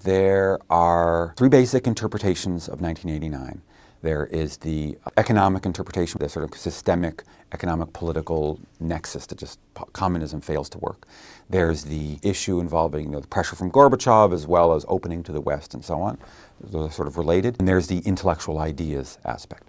There are three basic interpretations of 1989. There is the economic interpretation, the sort of systemic economic political nexus that just communism fails to work. There's the issue involving the pressure from Gorbachev as well as opening to the West and so on. Those are sort of related. And there's the intellectual ideas aspect.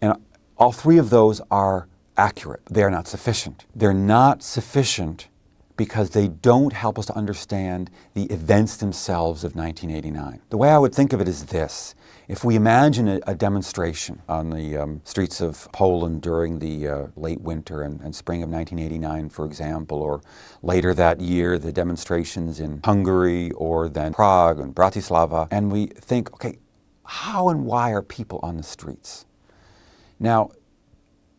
And all three of those are accurate. They are not sufficient. They're not sufficient because they don't help us to understand the events themselves of 1989. The way I would think of it is this. If we imagine a demonstration on the streets of Poland during the late winter and spring of 1989, for example, or later that year, the demonstrations in Hungary or then Prague and Bratislava, and we think, okay, how and why are people on the streets? Now,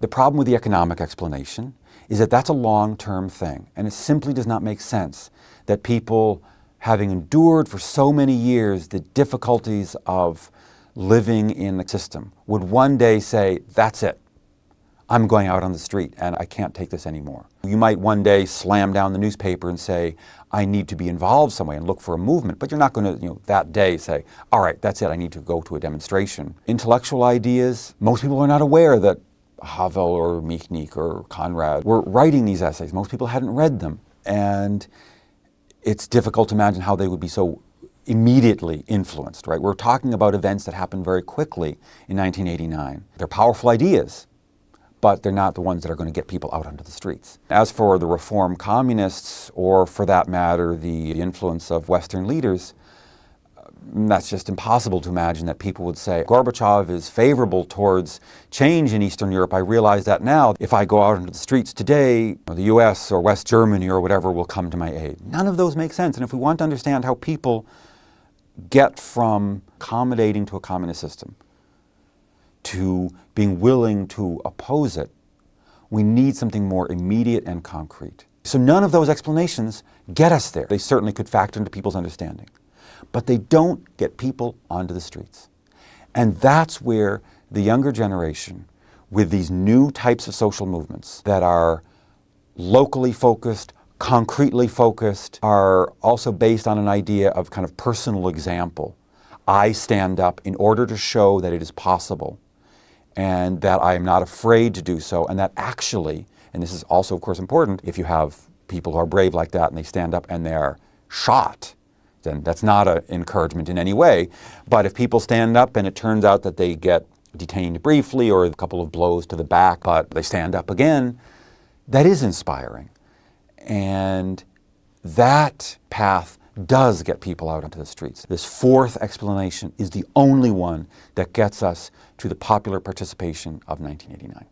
the problem with the economic explanation is that that's a long-term thing, and it simply does not make sense that people, having endured for so many years the difficulties of living in the system, would one day say, that's it, I'm going out on the street and I can't take this anymore. You might one day slam down the newspaper and say, I need to be involved some way and look for a movement, but you're not going to, that day say, all right, that's it, I need to go to a demonstration. Intellectual ideas, most people are not aware that Havel or Michnik or Conrad were writing these essays. Most people hadn't read them, and it's difficult to imagine how they would be so immediately influenced, right? We're talking about events that happened very quickly in 1989. They're powerful ideas, but they're not the ones that are going to get people out onto the streets. As for the reform communists, or for that matter, the influence of Western leaders, that's just impossible to imagine that people would say, Gorbachev is favorable towards change in Eastern Europe. I realize that now. If I go out into the streets today, the US or West Germany or whatever will come to my aid. None of those make sense. And if we want to understand how people get from accommodating to a communist system to being willing to oppose it, we need something more immediate and concrete. So none of those explanations get us there. They certainly could factor into people's understanding, but they don't get people onto the streets. And that's where the younger generation, with these new types of social movements that are locally focused, concretely focused, are also based on an idea of kind of personal example. I stand up in order to show that it is possible and that I am not afraid to do so, and that actually, and this is also of course important, if you have people who are brave like that and they stand up and they are shot, then that's not an encouragement in any way. But if people stand up and it turns out that they get detained briefly or a couple of blows to the back, but they stand up again, that is inspiring. And that path does get people out onto the streets. This fourth explanation is the only one that gets us to the popular participation of 1989.